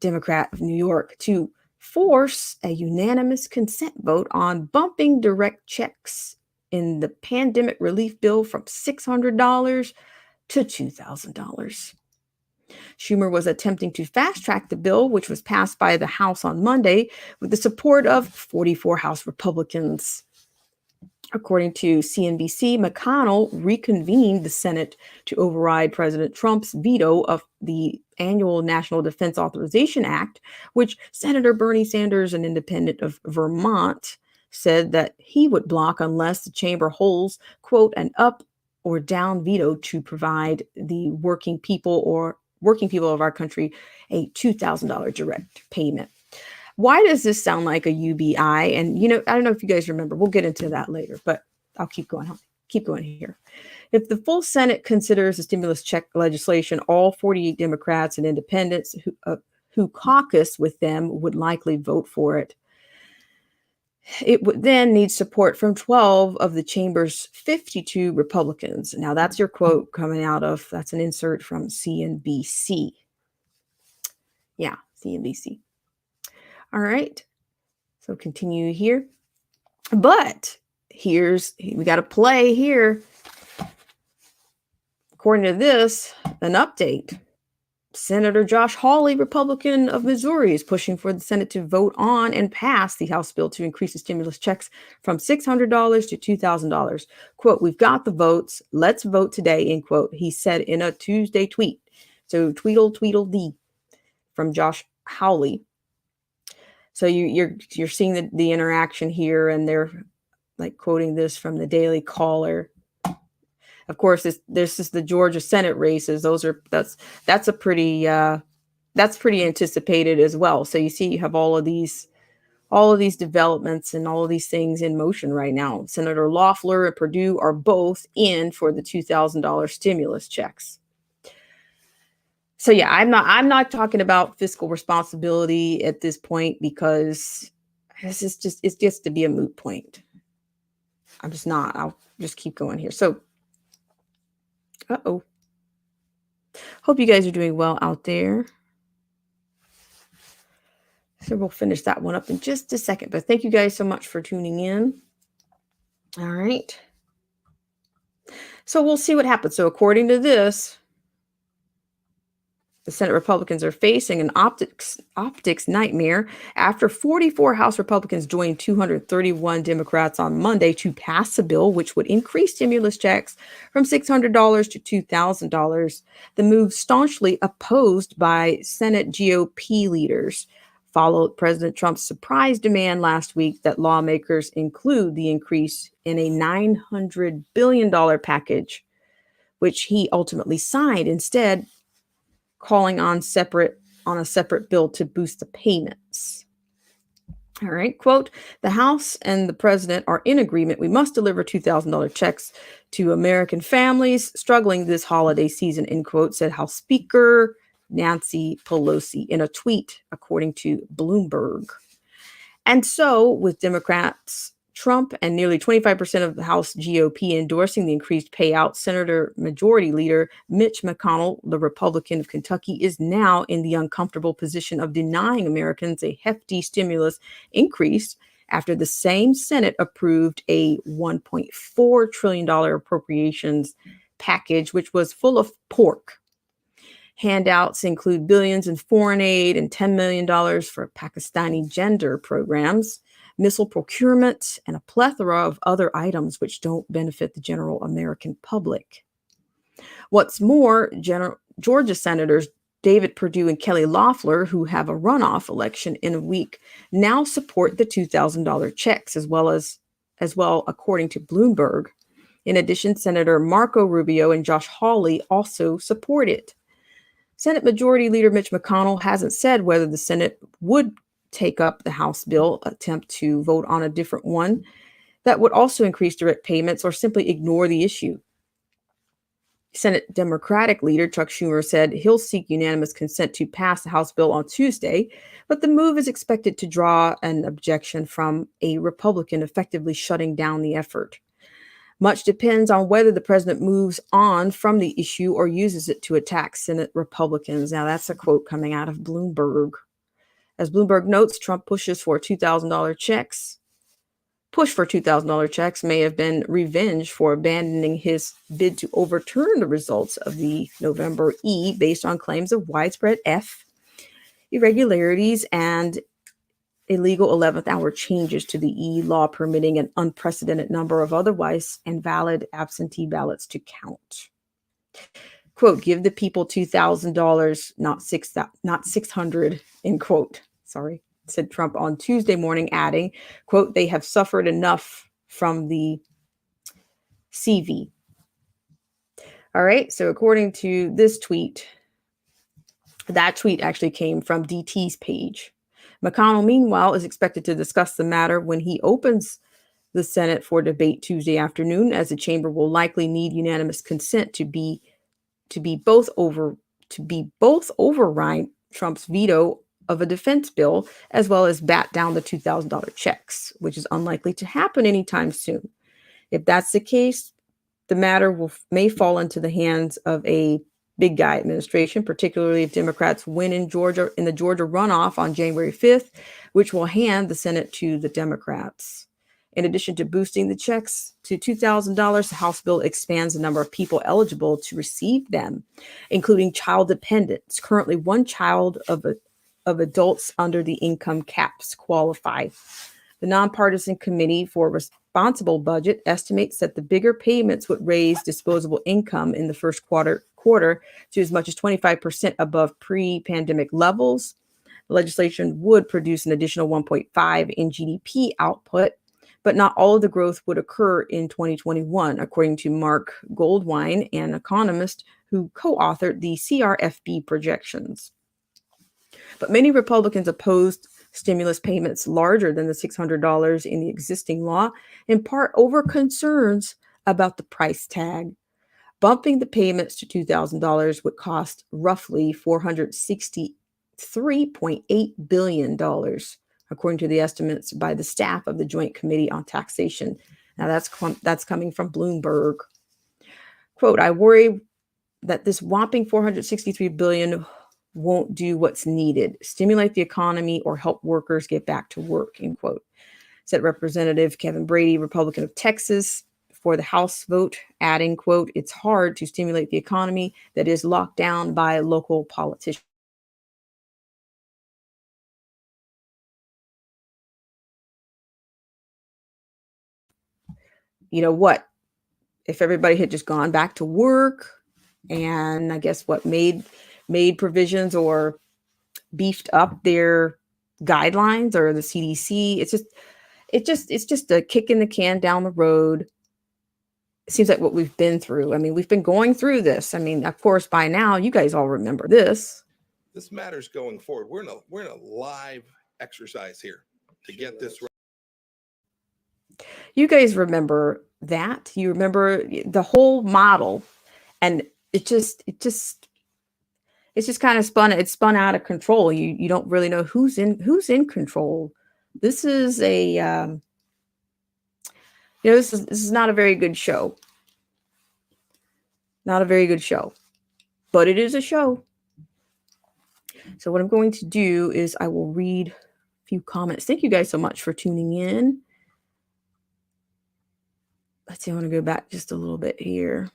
Speaker 1: Democrat of New York, to force a unanimous consent vote on bumping direct checks in the pandemic relief bill from $600 to $2,000. Schumer was attempting to fast-track the bill, which was passed by the House on Monday with the support of 44 House Republicans. According to CNBC, McConnell reconvened the Senate to override President Trump's veto of the annual National Defense Authorization Act, which Senator Bernie Sanders, an independent of Vermont, said that he would block unless the chamber holds, quote, an up or down veto to provide the working people of our country a $2,000 direct payment. Why does this sound like a UBI? And, I don't know if you guys remember. We'll get into that later, but I'll keep going. Keep going here. If the full Senate considers the stimulus check legislation, all 48 Democrats and independents who caucus with them would likely vote for it. It would then need support from 12 of the chamber's 52 Republicans. Now, that's your quote coming out of, that's an insert from CNBC. Yeah, CNBC. All right. So continue here. But we got to play here. According to this, an update. Senator Josh Hawley, Republican of Missouri, is pushing for the Senate to vote on and pass the House bill to increase the stimulus checks from $600 to $2,000. Quote, "We've got the votes. Let's vote today," end quote, he said in a Tuesday tweet. So tweedle from Josh Hawley. So you're seeing the interaction here, and they're like quoting this from the Daily Caller. Of course, this is the Georgia Senate races. That's pretty anticipated as well. So you see, you have all of these developments and all of these things in motion right now. Senator Loeffler and Perdue are both in for the $2,000 stimulus checks. So yeah, I'm not talking about fiscal responsibility at this point, because it's just to be a moot point. I'm just not. I'll just keep going here. So, hope you guys are doing well out there. So we'll finish that one up in just a second. But thank you guys so much for tuning in. All right. So we'll see what happens. So according to this, the Senate Republicans are facing an optics nightmare after 44 House Republicans joined 231 Democrats on Monday to pass a bill which would increase stimulus checks from $600 to $2,000. The move, staunchly opposed by Senate GOP leaders, followed President Trump's surprise demand last week that lawmakers include the increase in a $900 billion package, which he ultimately signed instead, calling on a separate bill to boost the payments. All right, quote, "The House and the President are in agreement. We must deliver $2,000 checks to American families struggling this holiday season," end quote, said House Speaker Nancy Pelosi in a tweet, according to Bloomberg. And so, with Democrats, Trump, and nearly 25% of the House GOP endorsing the increased payout, Senator Majority Leader Mitch McConnell, the Republican of Kentucky, is now in the uncomfortable position of denying Americans a hefty stimulus increase after the same Senate approved a $1.4 trillion appropriations package, which was full of pork. Handouts include billions in foreign aid and $10 million for Pakistani gender programs, missile procurement, and a plethora of other items which don't benefit the general American public. What's more, Georgia Senators David Perdue and Kelly Loeffler, who have a runoff election in a week, now support the $2,000 checks as well, according to Bloomberg. In addition, Senator Marco Rubio and Josh Hawley also support it. Senate Majority Leader Mitch McConnell hasn't said whether the Senate would take up the House bill, attempt to vote on a different one that would also increase direct payments, or simply ignore the issue. Senate Democratic leader Chuck Schumer said he'll seek unanimous consent to pass the House bill on Tuesday, but the move is expected to draw an objection from a Republican, effectively shutting down the effort. Much depends on whether the president moves on from the issue or uses it to attack Senate Republicans. Now, that's a quote coming out of Bloomberg. As Bloomberg notes, Trump pushes for $2,000 checks. Push for $2,000 checks may have been revenge for abandoning his bid to overturn the results of the November E based on claims of widespread F, irregularities, and illegal 11th hour changes to the E law permitting an unprecedented number of otherwise invalid absentee ballots to count. Quote, "Give the people $2,000, not $600, end quote. Sorry, said Trump on Tuesday morning, adding, quote, "They have suffered enough from the CV." All right, so according to this tweet, that tweet actually came from DT's page. McConnell, meanwhile, is expected to discuss the matter when he opens the Senate for debate Tuesday afternoon, as the chamber will likely need unanimous consent to be both over to be both override Trump's veto of a defense bill, as well as bat down the $2,000 checks, which is unlikely to happen anytime soon. If that's the case, the matter may fall into the hands of a big guy administration, particularly if Democrats win in the Georgia runoff on January 5th, which will hand the Senate to the Democrats. In addition to boosting the checks to $2,000, the House bill expands the number of people eligible to receive them, including child dependents. Currently, one child of adults under the income caps qualify. The nonpartisan Committee for Responsible Budget estimates that the bigger payments would raise disposable income in the first quarter to as much as 25% above pre-pandemic levels. The legislation would produce an additional 1.5 in GDP output, but not all of the growth would occur in 2021, according to Mark Goldwine, an economist who co-authored the CRFB projections. But many Republicans opposed stimulus payments larger than the $600 in the existing law, in part over concerns about the price tag. Bumping the payments to $2,000 would cost roughly $463.8 billion, according to the estimates by the staff of the Joint Committee on Taxation. Now that's coming from Bloomberg. Quote, I worry that this whopping $463 billion won't do what's needed, stimulate the economy or help workers get back to work, end quote, said Representative Kevin Brady, Republican of Texas, for the House vote, adding, quote, it's hard to stimulate the economy that is locked down by local politicians. You know what? If everybody had just gone back to work and I guess what made provisions or beefed up their guidelines or the CDC, it's just a kick in the can down the road. It seems like what we've been through. I mean, we've been going through this. I mean, of course, by now you guys all remember this.
Speaker 2: This matters going forward. We're in a live exercise here to get this right.
Speaker 1: You guys remember that. You remember the whole model, and it's just kind of spun out of control. You don't really know who's in control. This is this is not a very good show. Not a very good show, but it is a show. So what I'm going to do is I will read a few comments. Thank you guys so much for tuning in. Let's see, I want to go back just a little bit here.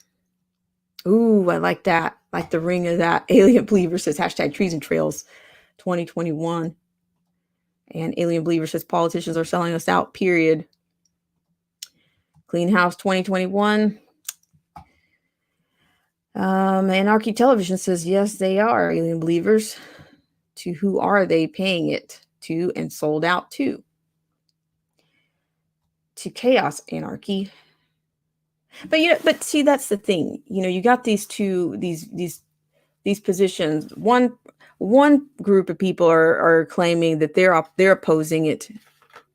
Speaker 1: Ooh, I like that. Like the ring of that. Alien Believer says hashtag Trees and Trails 2021. And Alien Believer says politicians are selling us out, period. Clean House 2021. Anarchy Television says, yes, they are Alien Believers. To who are they paying it to and sold out to? To Chaos Anarchy. But see, that's the thing. You got these positions. One group of people are claiming that they're opposing it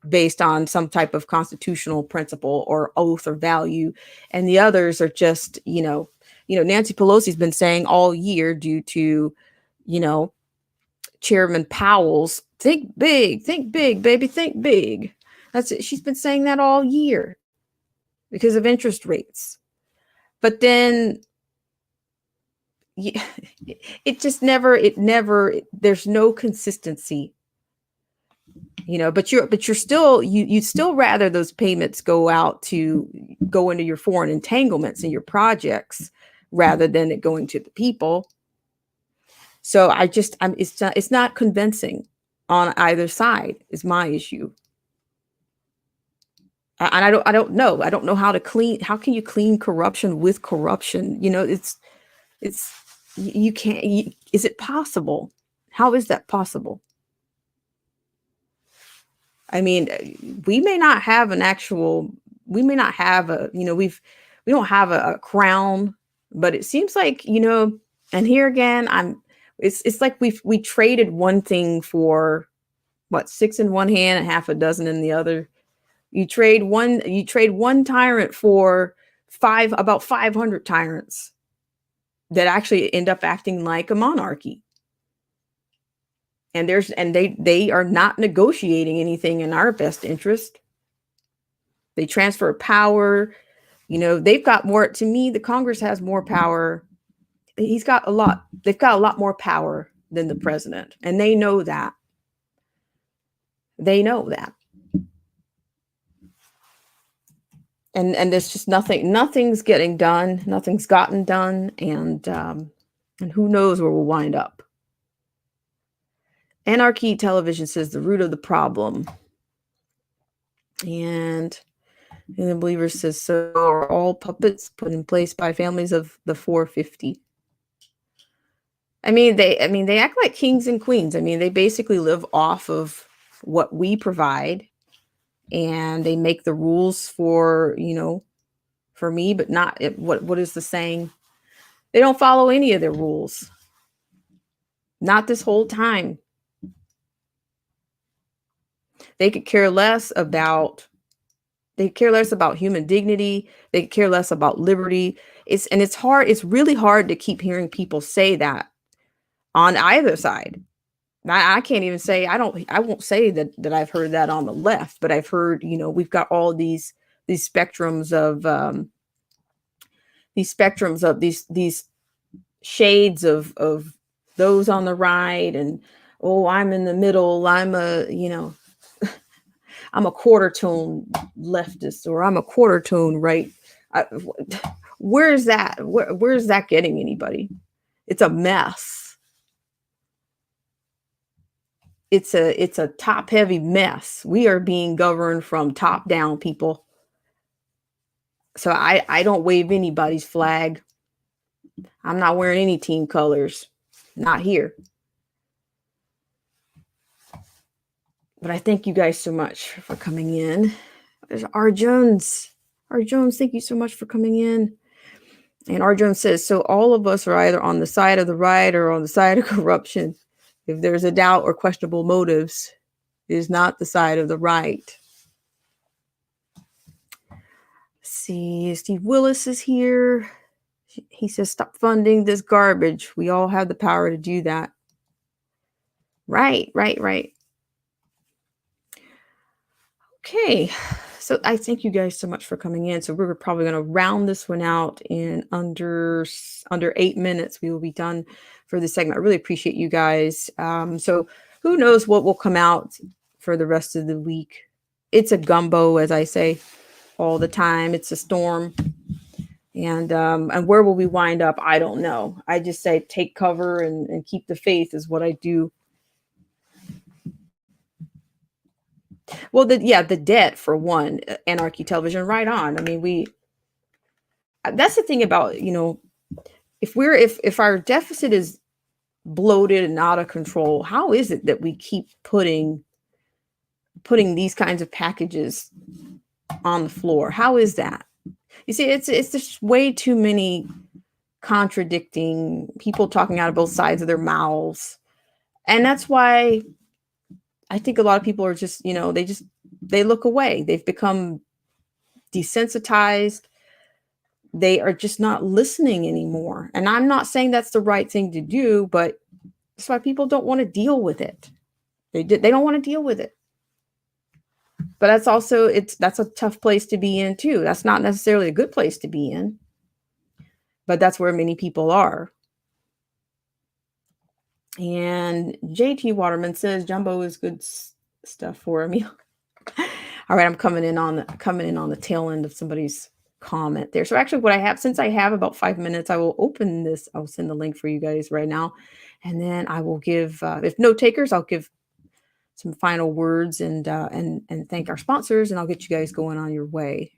Speaker 1: based on some type of constitutional principle or oath or value, and the others are just Nancy Pelosi's been saying all year, due to Chairman Powell's think big, baby, think big. That's it. She's been saying that all year because of interest rates. But then it just never, there's no consistency, but you're still, you'd still rather those payments go into your foreign entanglements and your projects rather than it going to the people. So it's not convincing on either side is my issue. And I don't know how can you clean corruption with corruption? You can't, is it possible? How is that possible? I mean, we may not have a, we don't have a crown, but it seems like, and here again, it's like we traded one thing for what, six in one hand and half a dozen in the other. You trade one tyrant for about 500 tyrants that actually end up acting like a monarchy. And they are not negotiating anything in our best interest. They transfer power. They've got more. To me, the Congress has more power. They've got a lot more power than the president, and they know that. And there's just nothing's getting done. Nothing's gotten done. And who knows where we'll wind up. Anarchy Television says the root of the problem. And the Believer says, so are all puppets put in place by families of the 450. They act like kings and queens. They basically live off of what we provide, and they make the rules for me, but not what is the saying? They don't follow any of their rules. Not this whole time. They could care less about human dignity. They could care less about liberty. It's really hard to keep hearing people say that on either side. I can't even say, I won't say that I've heard that on the left, but I've heard, we've got all these spectrums of these shades of those on the right, and I'm in the middle. I'm a quarter tone leftist, or I'm a quarter tone right. Where's that? Where's that getting anybody? It's a mess. It's a top heavy mess. We are being governed from top down, people. So I don't wave anybody's flag. I'm not wearing any team colors. Not here. But I thank you guys so much for coming in. There's R. Jones. R. Jones, thank you so much for coming in. And R. Jones says, so all of us are either on the side of the right or on the side of corruption. If there's a doubt or questionable motives, it is not the side of the right. Let's see, Steve Willis is here. He says, stop funding this garbage. We all have the power to do that. Right. Okay. So I thank you guys so much for coming in. So we're probably going to round this one out in under 8 minutes. We will be done for this segment. I really appreciate you guys. So who knows what will come out for the rest of the week. It's a gumbo, as I say all the time. It's a storm. And where will we wind up? I don't know. I just say take cover and keep the faith is what I do. Well, the debt for one, Anarchy Television, right on. That's the thing about, if our deficit is bloated and out of control, how is it that we keep putting these kinds of packages on the floor? How is that? You see, it's just way too many contradicting people talking out of both sides of their mouths. And that's why I think a lot of people are just, they look away. They've become desensitized. They are just not listening anymore. And I'm not saying that's the right thing to do, but that's why people don't want to deal with it. They don't want to deal with it. But that's a tough place to be in too. That's not necessarily a good place to be in, but that's where many people are. And JT Waterman says Jumbo is good stuff for a meal. All right, I'm coming in on the tail end of somebody's comment there. So actually, since I have about 5 minutes, I will open this. I'll send the link for you guys right now, and then I will give. If no takers, I'll give some final words and thank our sponsors, and I'll get you guys going on your way.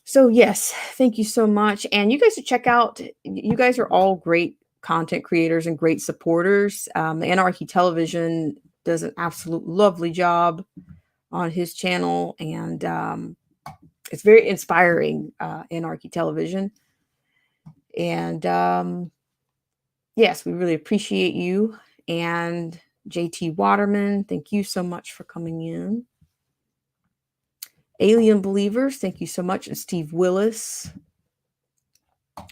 Speaker 1: So yes, thank you so much, and you guys should check out. You guys are all great content creators and great supporters. Anarchy Television does an absolute lovely job on his channel, and it's very inspiring, Anarchy Television. And yes, we really appreciate you. And JT Waterman, thank you so much for coming in. Alien Believers, thank you so much. And Steve Willis,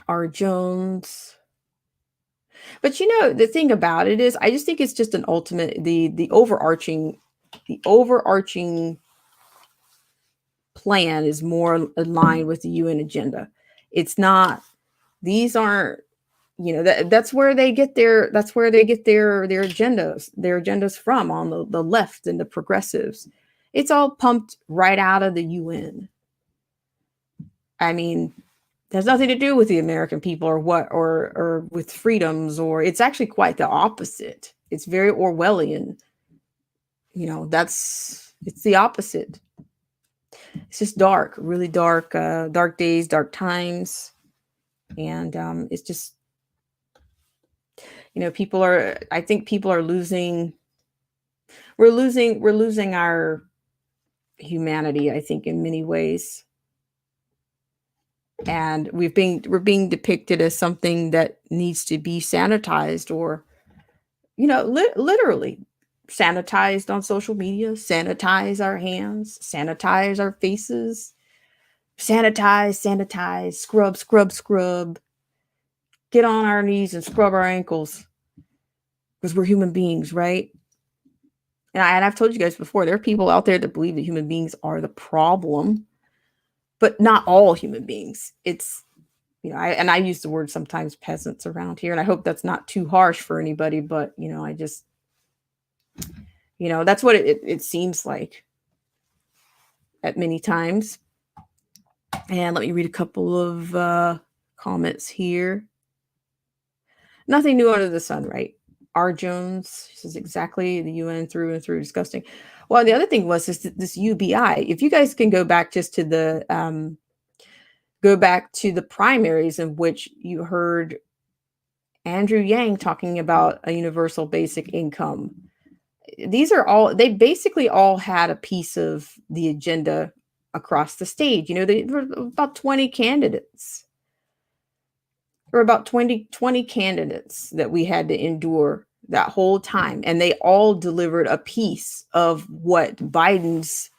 Speaker 1: R. Jones. But the thing about it is, I just think it's just an ultimate, the overarching plan is more aligned with the UN agenda. It's not, these aren't, that's where they get their agendas from, on the left and the progressives. It's all pumped right out of the UN. I mean, has nothing to do with the American people or with freedoms, or it's actually quite the opposite. It's very Orwellian. It's the opposite. It's just dark, really dark, dark days, dark times. And it's just, I think people are losing, we're losing our humanity, I think, in many ways. And we're being depicted as something that needs to be sanitized, or literally sanitized on social media, sanitize our hands, sanitize our faces, sanitize, scrub, get on our knees and scrub our ankles, because we're human beings, right? And I've told you guys before, there are people out there that believe that human beings are the problem, but not all human beings. It's, I use the word sometimes peasants around here, and I hope that's not too harsh for anybody, but, I just, that's what it seems like at many times. And let me read a couple of comments here. Nothing new under the sun, right? R. Jones says exactly, the UN through and through, disgusting. Well, the other thing was this UBI. If you guys can go back just to the primaries, in which you heard Andrew Yang talking about a universal basic income. They basically all had a piece of the agenda across the stage. There were about 20 candidates. There were about 20 candidates that we had to endure that whole time. And they all delivered a piece of what Biden's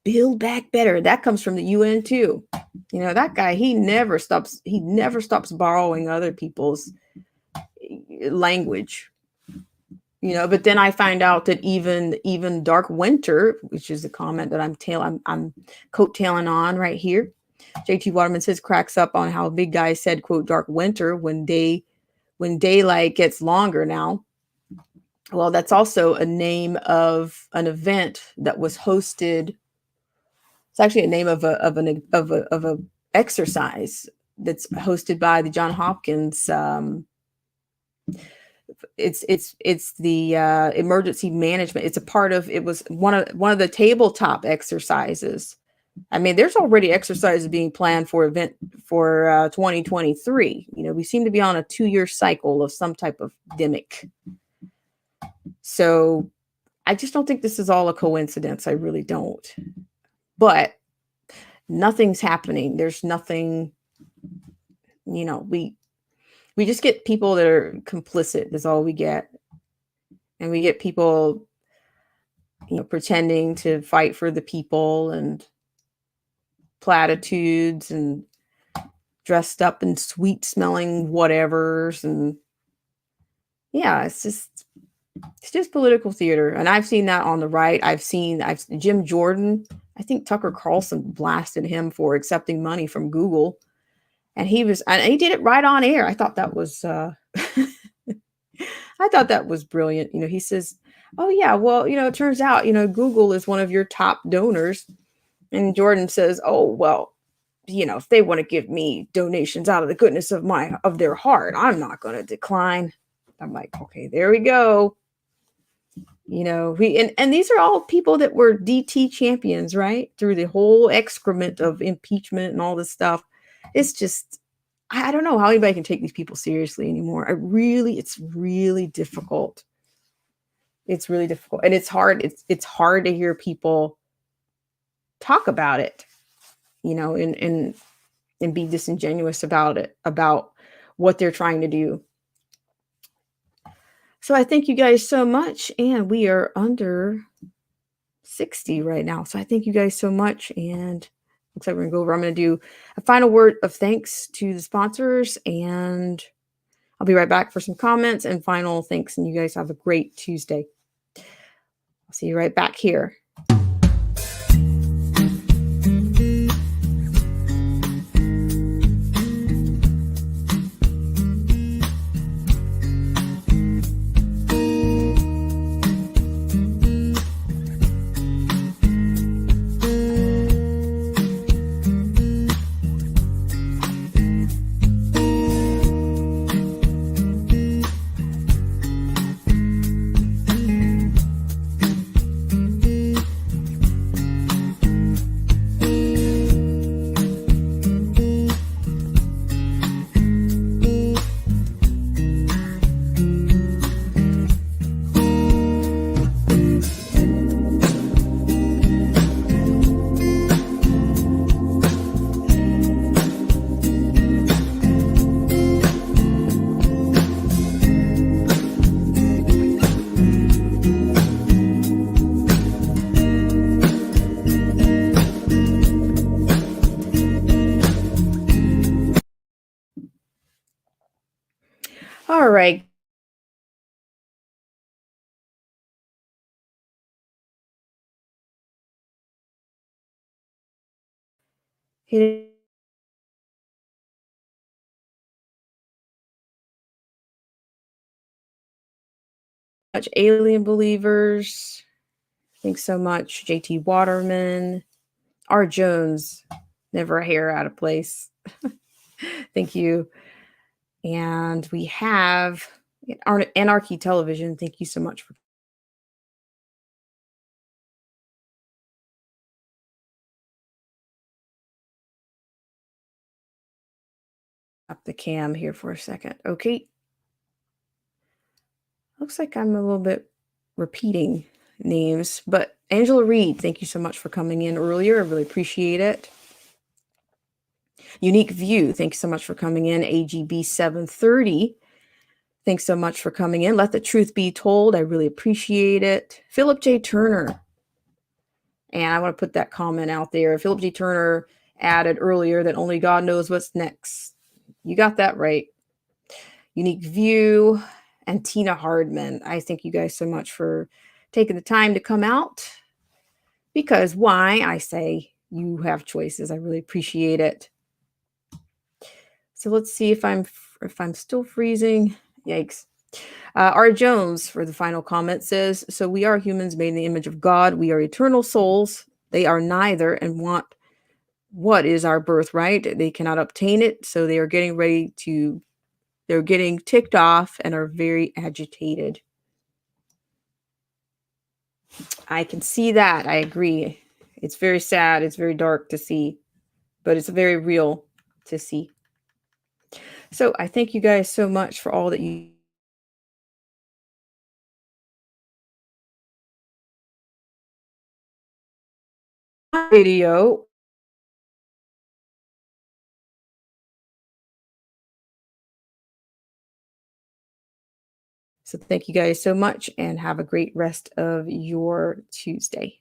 Speaker 1: Build Back Better. That comes from the UN too. That guy, he never stops borrowing other people's language. But then I find out that even Dark Winter, which is a comment that I'm coattailing on right here. JT Waterman says, cracks up on how big guy said, quote, dark winter when daylight gets longer now. Well, that's also a name of an event that was hosted. It's actually a name of a exercise that's hosted by the Johns Hopkins. It's the emergency management. It's a part of. It was one of the tabletop exercises. I mean, there's already exercises being planned for 2023. We seem to be on a 2-year cycle of some type of demic. So I just don't think this is all a coincidence. I really don't. But nothing's happening. There's nothing, we just get people that are complicit is all we get. And we get people, pretending to fight for the people and platitudes and dressed up in sweet smelling whatevers. And yeah, it's just political theater. And I've seen that on the right. I've seen Jim Jordan. I think Tucker Carlson blasted him for accepting money from Google. And he did it right on air. I thought that was, brilliant. He says, oh yeah, well, it turns out, Google is one of your top donors. And Jordan says, oh, well, if they want to give me donations out of the goodness of their heart, I'm not going to decline. I'm like, okay, there we go. And these are all people that were DT champions, right? Through the whole excrement of impeachment and all this stuff. It's just, I don't know how anybody can take these people seriously anymore. It's really difficult. It's really difficult. And it's hard. It's hard to hear people talk about it, and be disingenuous about it, about what they're trying to do. So I thank you guys so much, and we are under 60 right now. So I thank you guys so much, and looks like we're gonna go over. I'm gonna do a final word of thanks to the sponsors, and I'll be right back for some comments and final thanks. And you guys have a great Tuesday. I'll see you right back here. All right. Much alien believers. Thanks so much, JT Waterman. R. Jones, never a hair out of place. Thank you. And we have Anarchy Television. Thank you so much for up the cam here for a second. Okay. Looks like I'm a little bit repeating names, but Angela Reed, thank you so much for coming in earlier. I really appreciate it. Unique View, thanks so much for coming in. AGB 730, thanks so much for coming in. Let the Truth Be Told, I really appreciate it. Philip J. Turner, and I want to put that comment out there. Philip J. Turner added earlier that only God knows what's next. You got that right. Unique View and Tina Hardman, I thank you guys so much for taking the time to come out, because why? I say you have choices. I really appreciate it. So let's see if I'm still freezing. Yikes. R. Jones for the final comment says, so we are humans made in the image of God. We are eternal souls. They are neither and want what is our birthright. They cannot obtain it. So they are they're getting ticked off and are very agitated. I can see that. I agree. It's very sad. It's very dark to see, but it's very real to see. So I thank you guys so much for all that you video. So thank you guys so much and have a great rest of your Tuesday.